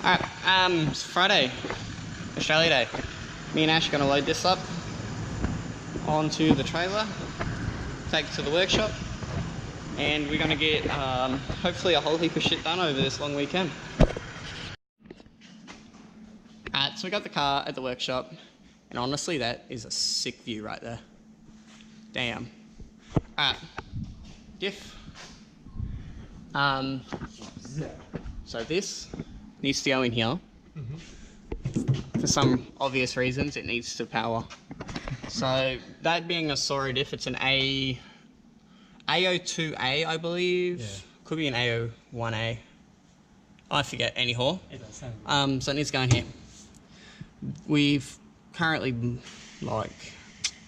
Alright, it's Friday, Australia Day. Me and Ash are going to load this up onto the trailer, take it to the workshop, and we're going to get hopefully a whole heap of shit done over this long weekend. Alright, so we got the car at the workshop, and honestly that is a sick view right there. Damn. Alright, Diff. So this needs to go in here. For some obvious reasons, it needs to power. So that being a sorry diff, it's an AO2A, I believe. Yeah. Could be an AO1A. I forget anyhow. So it needs to go in here. We've currently,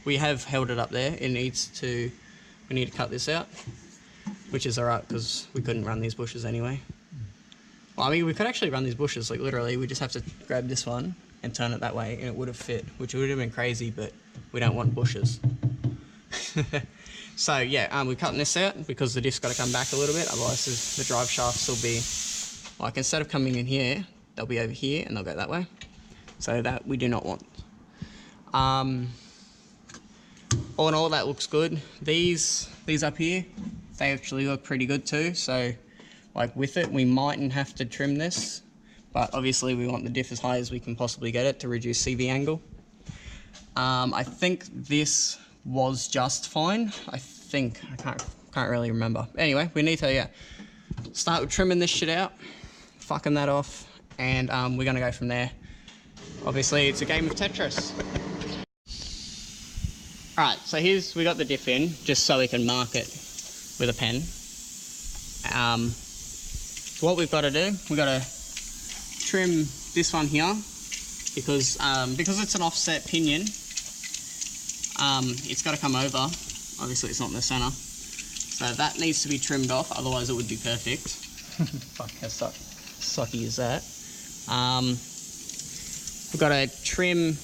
we have held it up there. We need to cut this out, which is alright because we couldn't run these bushes anyway. Well, I mean, we could actually run these bushes, like literally, we just have to grab this one and turn it that way and it would have fit, which would have been crazy, but we don't want bushes. So yeah, we're cutting this out because the diff's got to come back a little bit, otherwise the drive shafts will be, like, instead of coming in here, they'll be over here and they'll go that way. So that we do not want. All in all, that looks good. These up here, they actually look pretty good too, so like with it, we mightn't have to trim this, but obviously we want the diff as high as we can possibly get it to reduce CV angle. I think this was just fine. I can't really remember. Anyway, we need to start with trimming this shit out, fucking that off, and we're gonna go from there. Obviously, it's a game of Tetris. Alright, so we got the diff in, just so we can mark it with a pen. So what we've got to do, we've got to trim this one here, because it's an offset pinion, it's got to come over. Obviously it's not in the center, so that needs to be trimmed off, otherwise it would be perfect. Fuck, how sucky is that? We've got to trim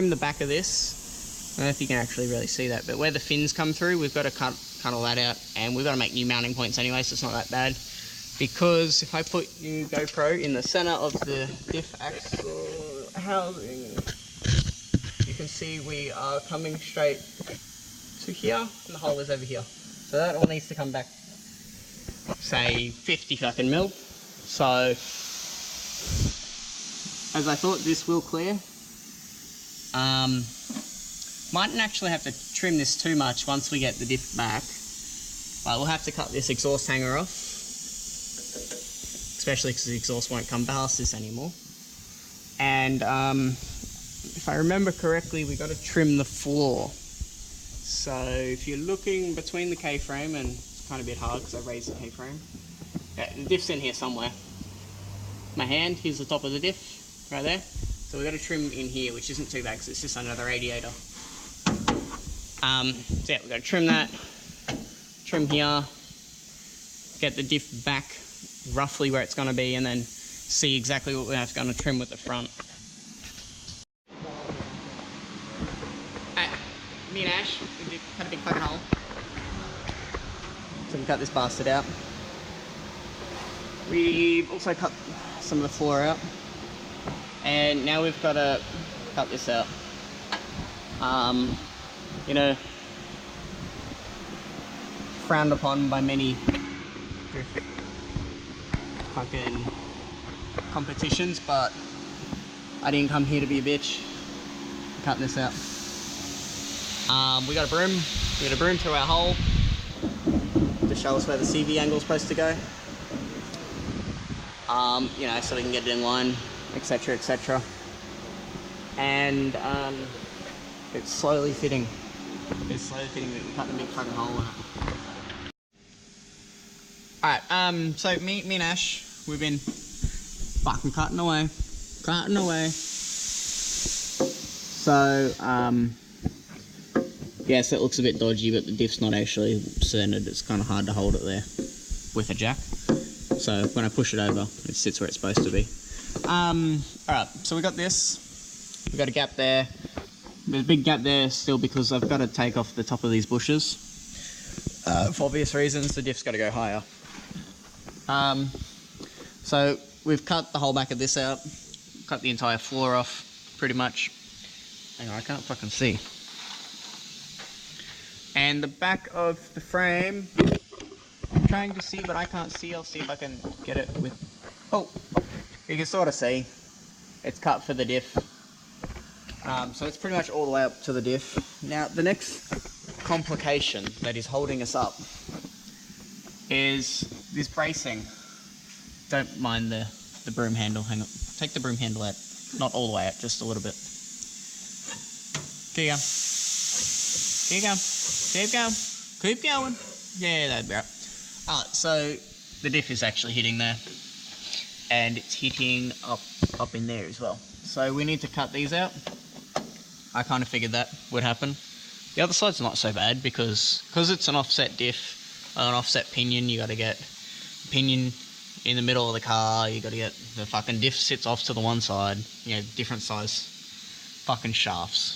the back of this. I don't know if you can actually really see that, but where the fins come through, we've got to cut all that out, and we've got to make new mounting points anyway, so it's not that bad. Because if I put new GoPro in the center of the diff axle housing, you can see we are coming straight to here, and the hole is over here. So that all needs to come back, say, 50 fucking mil. So, as I thought, this will clear. Mightn't actually have to trim this too much once we get the diff back, but we'll have to cut this exhaust hanger off, especially because the exhaust won't come past this anymore. And if I remember correctly, we got to trim the floor. So if you're looking between the K-frame, and it's kind of a bit hard because I raised the K-frame, the diff's in here somewhere. My hand, here's the top of the diff, right there. So we've got to trim in here, which isn't too bad because it's just under the radiator. So yeah, we've got to trim that, trim here, get the diff back roughly where it's going to be, and then see exactly what we're going to trim with the front. Me and Ash, we cut a big fucking hole. So we cut this bastard out. We've also cut some of the floor out. And now we've got to cut this out. You know, frowned upon by many fucking competitions, but I didn't come here to be a bitch. I'm cutting this out. We got a broom. We got a broom through our hole to show us where the CV angle is supposed to go. You know, so we can get it in line, etc., etc. And it's slowly fitting. It's slowly fitting. We cut the big fucking hole in it. Alright, so me and Ash, we've been fucking cutting away. So, yes, it looks a bit dodgy, but the diff's not actually centered. It's kind of hard to hold it there with a jack. So when I push it over, it sits where it's supposed to be. Alright, so we got this. We got a gap there. There's a big gap there still because I've got to take off the top of these bushes. For obvious reasons, the diff's got to go higher. So we've cut the whole back of this out. Cut the entire floor off, pretty much. Hang on, I can't fucking see. And the back of the frame, I'm trying to see, but I can't see. I'll see if I can get it with... Oh, you can sort of see. It's cut for the diff. So it's pretty much all the way up to the diff. Now, the next complication that is holding us up is this bracing. Don't mind the broom handle. Hang on. Take the broom handle out. Not all the way out, just a little bit. Keep going. Keep going. Keep going. Keep going. Yeah, that'd be right. Alright, so the diff is actually hitting there. And it's hitting up in there as well. So we need to cut these out. I kind of figured that would happen. The other side's not so bad because it's an offset diff, an offset pinion. You got to get pinion in the middle of the car. You got to get the fucking diff sits off to the one side. You know, different size fucking shafts.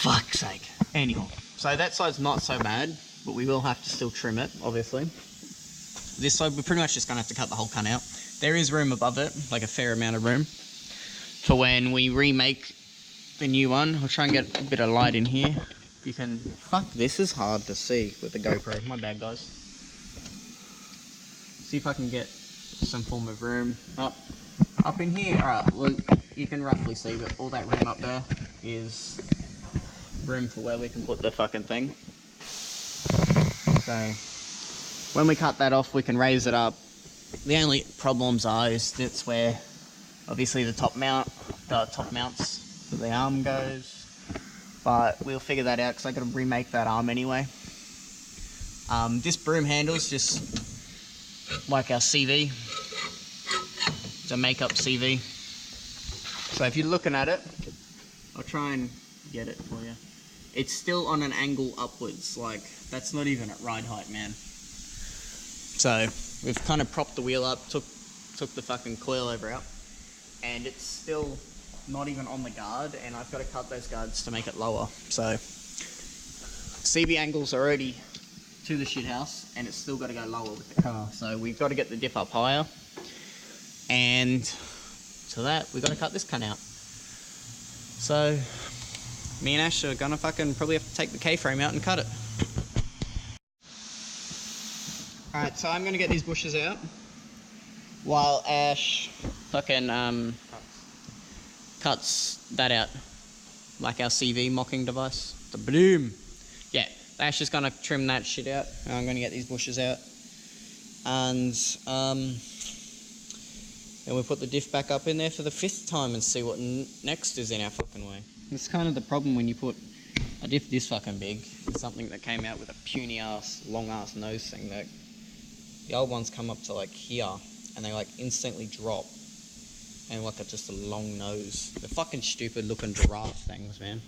Fuck's sake. Anyhow, so that side's not so bad, but we will have to still trim it, obviously. This side, we're pretty much just gonna have to cut the whole cunt out. There is room above it, like a fair amount of room, for when we remake the new one. I'll try and get a bit of light in here. You can... Fuck, this is hard to see with the GoPro. My bad, guys. See if I can get some form of room up in here. Alright, well, you can roughly see, but all that room up there is room for where we can put the fucking thing. So... when we cut that off, we can raise it up. The only problems is that's where, obviously, the top mounts for the arm goes. But we'll figure that out because I got to remake that arm anyway. This broom handle's just like our CV. It's a make-up CV. So if you're looking at it, I'll try and get it for you. It's still on an angle upwards. Like, that's not even at ride height, man. So we've kind of propped the wheel up, took the fucking coilover out, and it's still not even on the guard, and I've got to cut those guards to make it lower. So CV angle's already to the shit house, and it's still got to go lower with the car. So we've got to get the diff up higher, and to that we've got to cut this cunt out. So me and Ash are gonna fucking probably have to take the K-frame out and cut it. Alright, so I'm going to get these bushes out while Ash fucking cuts that out, like our CV mocking device. The bloom. Yeah, Ash is going to trim that shit out. And I'm going to get these bushes out. And then we'll put the diff back up in there for the 5th time and see what next is in our fucking way. It's kind of the problem when you put a diff this fucking big. It's something that came out with a puny ass, long ass nose thing that... The old ones come up to like here, and they like instantly drop, and like just a long nose. They're fucking stupid looking giraffe things, man.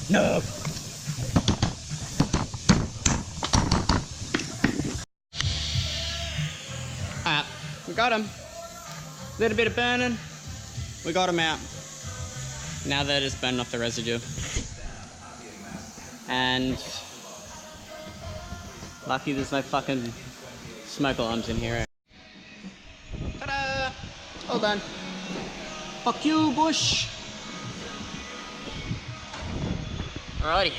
No. We got him. Little bit of burning. We got him out. Now they're just burning off the residue. And lucky there's no fucking smoke alarms in here. Ta-da! All done. Fuck you, bush. Alrighty.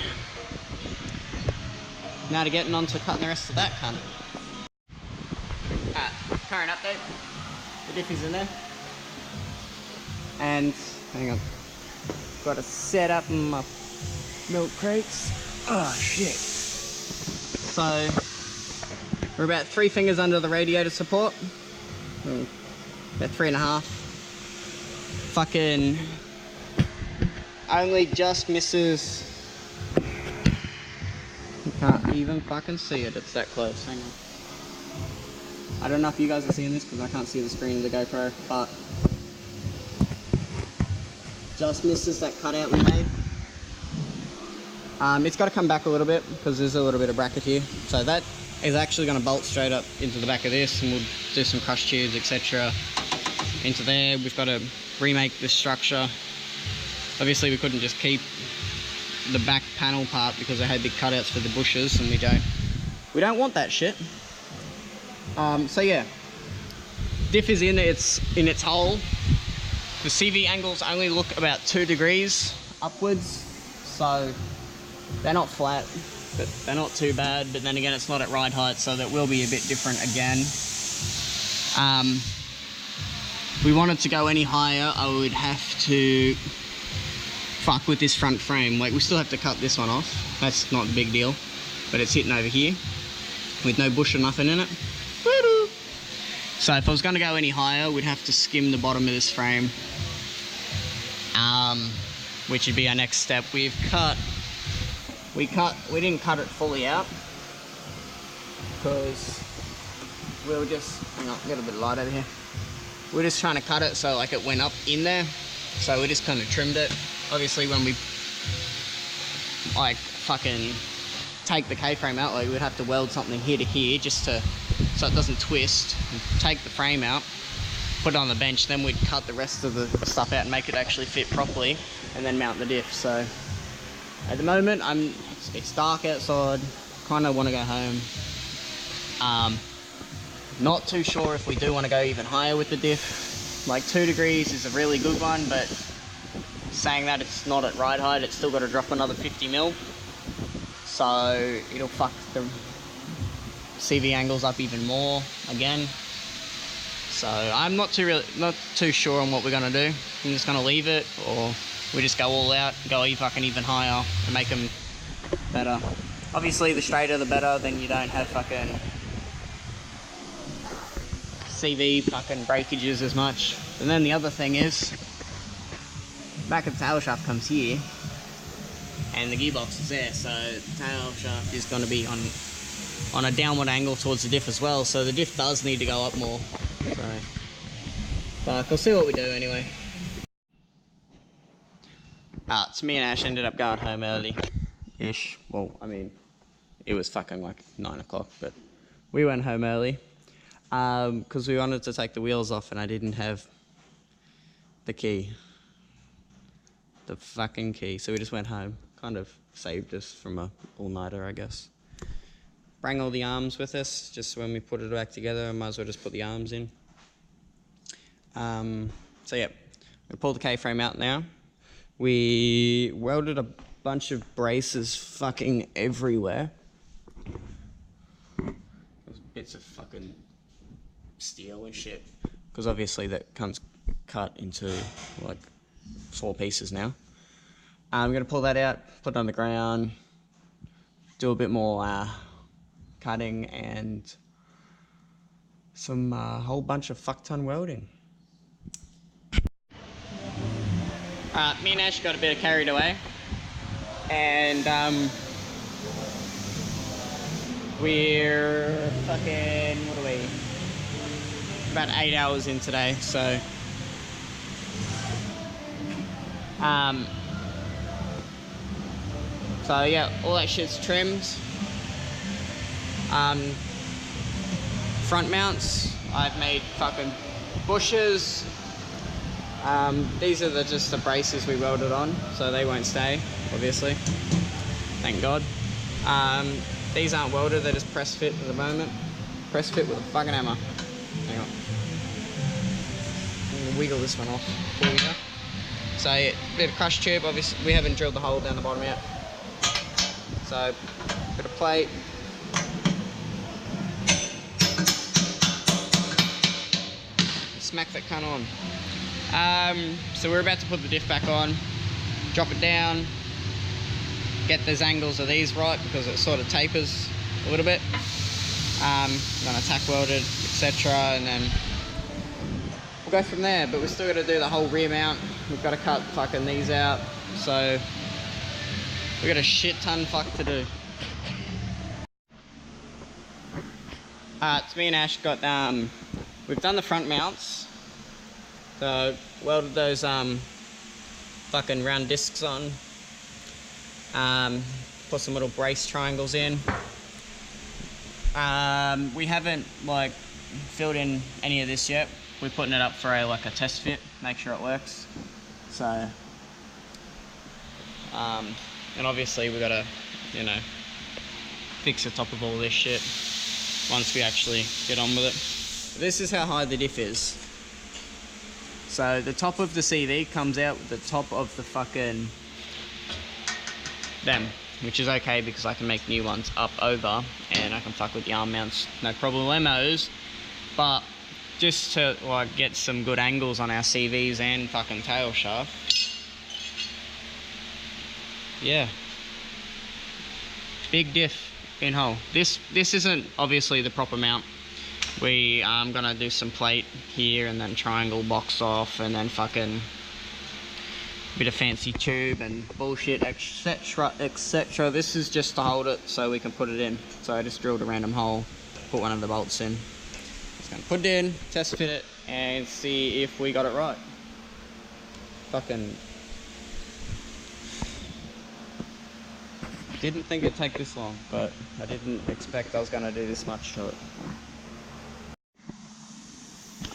Now to getting on to cutting the rest of that cunt. Current update. The diff is in there. And, hang on. Got to set up my milk crates. Oh shit. So, we're about 3 fingers under the radiator support. About 3.5. Fucking only just misses. You can't even fucking see it, it's that close. Hang on. I don't know if you guys are seeing this because I can't see the screen of the GoPro, but just misses that cutout we made. It's got to come back a little bit because there's a little bit of bracket here. So that is actually going to bolt straight up into the back of this, and we'll do some crush tubes, etc. into there. We've got to remake this structure. Obviously we couldn't just keep the back panel part because I had big cutouts for the bushes, and we don't want that shit. So yeah, diff is in its hole. The CV angles only look about 2 degrees upwards, so they're not flat, but they're not too bad. But then again, it's not at ride height, so that will be a bit different again. We wanted to go any higher, I would have to fuck with this front frame. Like, we still have to cut this one off. That's not a big deal, but it's hitting over here with no bush or nothing in it. So if I was going to go any higher, we'd have to skim the bottom of this frame, which would be our next step. We didn't cut it fully out because we were just, hang on, get a bit of light over here. We're just trying to cut it so like it went up in there. So we just kind of trimmed it. Obviously when we like fucking take the K-frame out, like we'd have to weld something here to here just to, so it doesn't twist. Take the frame out, put it on the bench, then we'd cut the rest of the stuff out and make it actually fit properly, and then mount the diff. So at the moment it's dark outside, kind of want to go home. Not too sure if we do want to go even higher with the diff. Like 2 degrees is a really good one, but saying that, it's not at ride height, it's still got to drop another 50 mil. So it'll fuck the CV angles up even more again. So I'm not too sure on what we're gonna do. I'm just gonna leave it, or we just go all out, go even higher and make them better. Obviously the straighter the better, then you don't have fucking CV fucking breakages as much. And then the other thing is, back of the tail shaft comes here, and the gearbox is there, so the tail shaft is going to be on a downward angle towards the diff as well, so the diff does need to go up more. So, but we'll see what we do anyway. So me and Ash ended up going home early-ish. Well, I mean, it was fucking like 9 o'clock, but we went home early because we wanted to take the wheels off, and I didn't have the key. The fucking key. So we just went home. Kind of saved us from a all-nighter, I guess. Bring all the arms with us, just when we put it back together. I might as well just put the arms in. So yeah, we pull the K-frame out now. We welded a bunch of braces fucking everywhere. There's bits of fucking steel and shit, because obviously that comes cut into like 4 pieces now. I'm going to pull that out, put it on the ground, do a bit more cutting and some whole bunch of fuck-ton welding. Me and Ash got a bit carried away, and we're fucking, what are we, about 8 hours in today, so so yeah, all that shit's trimmed. Front mounts, I've made fucking bushes. These are just the braces we welded on, so they won't stay, obviously. Thank God. These aren't welded, they're just press fit at the moment. Press fit with a fucking hammer. Hang on. I'm gonna wiggle this one off before we go. So yeah, bit of crush tube, obviously we haven't drilled the hole down the bottom yet. So, bit of plate. Smack that cunt on. So we're about to put the diff back on, drop it down, get those angles of these right because it sort of tapers a little bit. Gonna tack weld it, etc., and then we'll go from there. But we're still got to do the whole rear mount. We've got to cut fucking these out, so we got a shit ton fuck to do. It's me and Ash got, we've done the front mounts. So, welded those, fucking round discs on. Put some little brace triangles in. We haven't, like, filled in any of this yet. We're putting it up for a test fit, make sure it works. So, and obviously we gotta, you know, fix the top of all this shit once we actually get on with it. This is how high the diff is. So the top of the CV comes out with the top of the fucking them, which is okay because I can make new ones up over and I can fuck with the arm mounts, no problemos. But just to like get some good angles on our CVs and fucking tail shaft, yeah, big diff in hole. This isn't obviously the proper mount. We gonna do some plate here and then triangle box off and then fucking bit of fancy tube and bullshit, etc, etc. This is just to hold it so we can put it in. So I just drilled a random hole, put one of the bolts in. Just gonna put it in, test fit it, and see if we got it right. Fucking didn't think it'd take this long, but I didn't expect I was gonna do this much to it.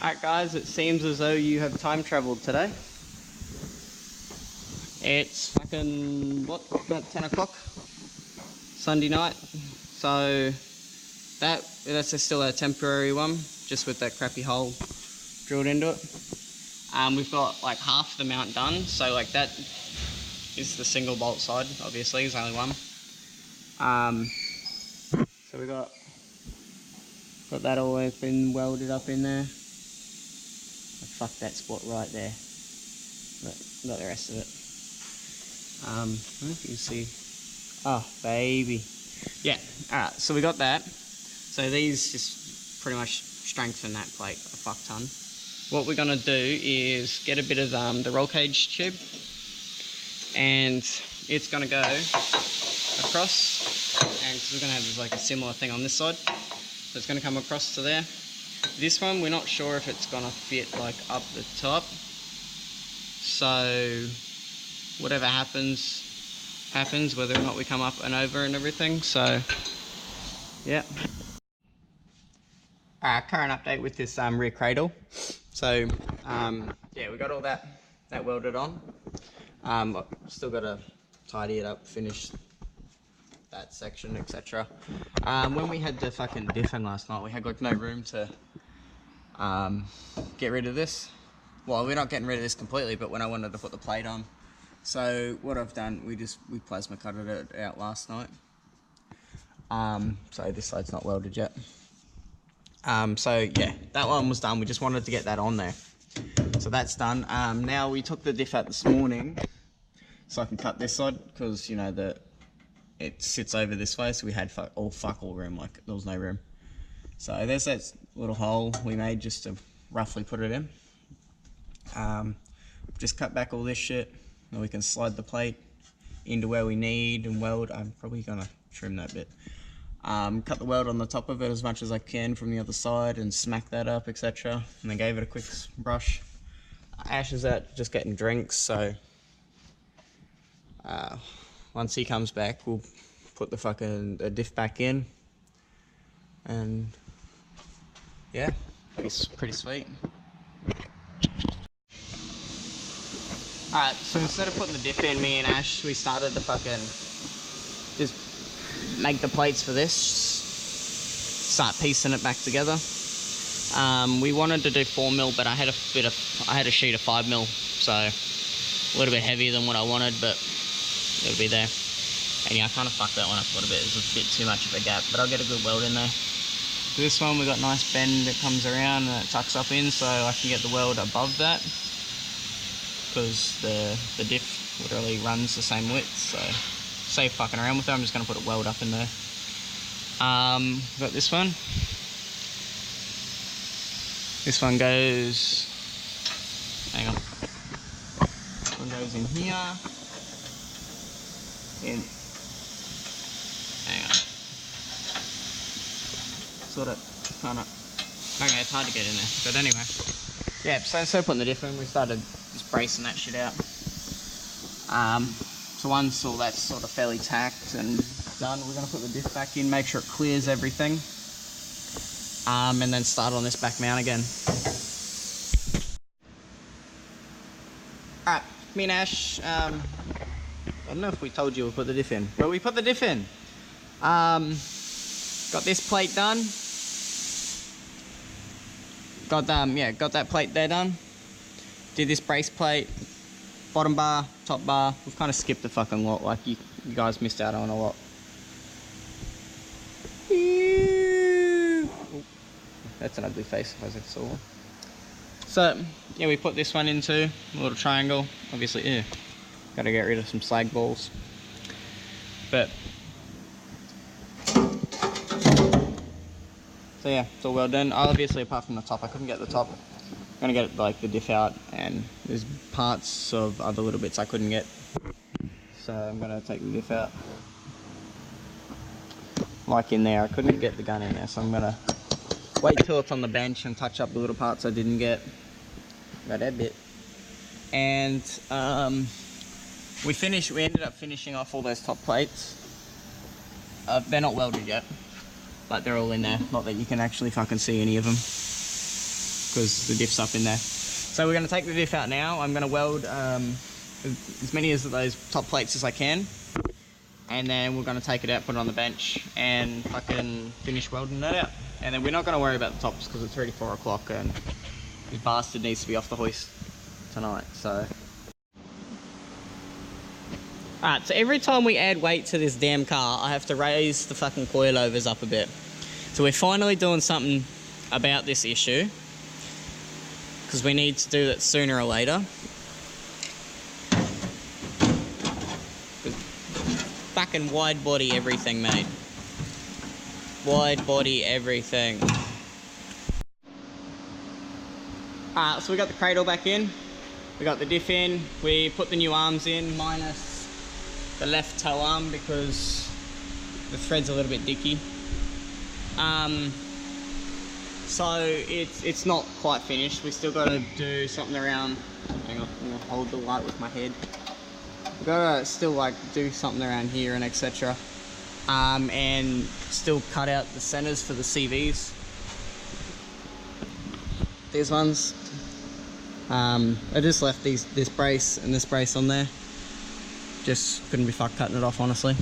Alright guys, it seems as though you have time travelled today. It's fucking, what, about 10 o'clock? Sunday night. So, that's still a temporary one, just with that crappy hole drilled into it. We've got like half the mount done, so like that is the single bolt side, obviously, there's only one. So we got that all been welded up in there. Fuck that spot right there. But got the rest of it. I don't know if you can see. Oh, baby. Yeah, alright, so we got that. So these just pretty much strengthen that plate a fuck ton. What we're gonna do is get a bit of the roll cage tube, and it's gonna go across, and we're gonna have like a similar thing on this side. So it's gonna come across to there. This one, we're not sure if it's gonna fit like up the top. So whatever happens, whether or not we come up and over and everything. So yeah. Current update with this rear cradle. So yeah, we got all that welded on. Still gotta tidy it up, finish that section, etc. When we had the fucking diff in last night, we had like no room to get rid of this. Well, we're not getting rid of this completely, but when I wanted to put the plate on. So what I've done, we plasma cutted it out last night. So this side's not welded yet. So yeah, that one was done. We just wanted to get that on there. So that's done. Now we took the diff out this morning, so I can cut this side, because you know it sits over this way, so we had all room, like there was no room. So there's that little hole we made just to roughly put it in. Just cut back all this shit, and we can slide the plate into where we need and weld. I'm probably gonna trim that bit. Cut the weld on the top of it as much as I can from the other side and smack that up, etc. And then gave it a quick brush. Ash is out just getting drinks, so once he comes back, we'll put the fucking diff back in, and yeah, it's pretty sweet. Alright, so instead of putting the diff in, me and Ash, we started to fucking just make the plates for this, start piecing it back together. We wanted to do 4mm, but I had a sheet of 5mm, so a little bit heavier than what I wanted, but it'll be there. And yeah, I kind of fucked that one up a little bit. It's a bit too much of a gap, but I'll get a good weld in there. This one, we got nice bend that comes around and it tucks up in, so I can get the weld above that, because the diff literally runs the same width, so save fucking around with it. I'm just going to put a weld up in there. Got this one. This one goes, hang on, this one goes in here, hang on, sort of kind of. Okay, it's hard to get in there. But anyway. Yeah, so instead of putting the diff in, we started just bracing that shit out. So once all that's sort of fairly tacked and done, we're going to put the diff back in, make sure it clears everything. And then start on this back mount again. Alright, me and Ash, I don't know if we told you we put the diff in, but we put the diff in. Got this plate done. Got that plate there done. Did this brace plate, bottom bar, top bar. We've kind of skipped a fucking lot, like you guys missed out on a lot. That's an ugly face if I saw one. So, yeah, we put this one into a little triangle. Obviously, yeah, gotta get rid of some slag balls. But, so yeah, it's all well done. Obviously, apart from the top, I couldn't get the top. I'm gonna get like the diff out, and there's parts of other little bits I couldn't get. So I'm gonna take the diff out. Like in there, I couldn't get the gun in there, so I'm gonna wait till it's on the bench and touch up the little parts I didn't get. Got that bit. And we ended up finishing off all those top plates. They're not welded yet, but they're all in there. Not that you can actually fucking see any of them, because the diff's up in there. So we're gonna take the diff out now. I'm gonna weld as many of those top plates as I can. And then we're gonna take it out, put it on the bench, and fucking finish welding that out. And then we're not going to worry about the tops because it's already 4 o'clock and this bastard needs to be off the hoist tonight, so. Alright, so every time we add weight to this damn car, I have to raise the fucking coilovers up a bit. So we're finally doing something about this issue, because we need to do that sooner or later. Fucking wide body everything, mate. Wide body everything. Alright, so we got the cradle back in. We got the diff in. We put the new arms in, minus the left toe arm because the thread's a little bit dicky. So it's not quite finished. We still got to do something around. Hang on, I'm gonna hold the light with my head. We've got to still like do something around here and etc. And still cut out the centers for the CVs. These ones. I just left this brace and this brace on there. Just couldn't be fucked cutting it off, honestly.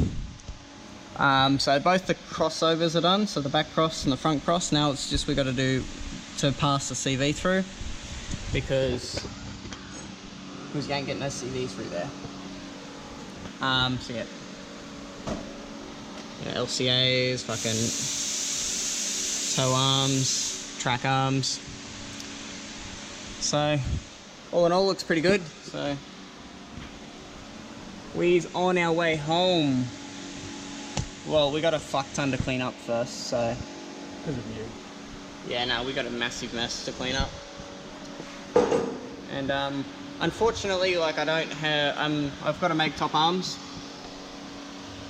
So both the crossovers are done, so the back cross and the front cross. Now it's just we got to do to pass the CV through, because you ain't getting no CVs through there. So yeah. LCAs, fucking toe arms, track arms. So, all in all, looks pretty good. So, we're on our way home. Well, we got a fuck ton to clean up first, so. Because of you. Yeah, no, we got a massive mess to clean up. And, unfortunately, like, I don't have, I've got to make top arms.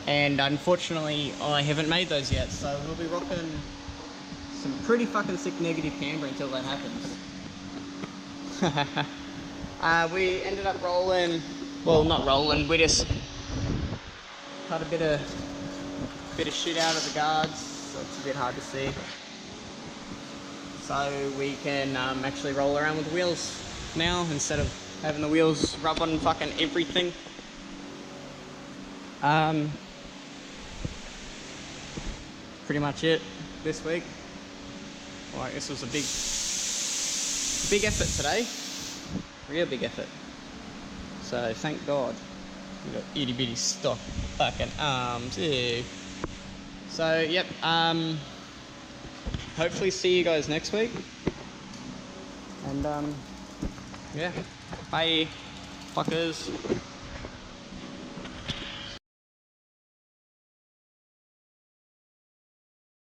And unfortunately, I haven't made those yet, so we'll be rocking some pretty fucking sick negative camber until that happens. We ended up rolling, well, not rolling, we just cut a bit of shit out of the guards, so it's a bit hard to see. So we can actually roll around with the wheels now, instead of having the wheels rub on fucking everything. Pretty much it this week. Like, this was a big effort today. Real big effort. So thank God we got itty bitty stock fucking arms. Yeah. So yep. Hopefully see you guys next week. And yeah. Bye, fuckers.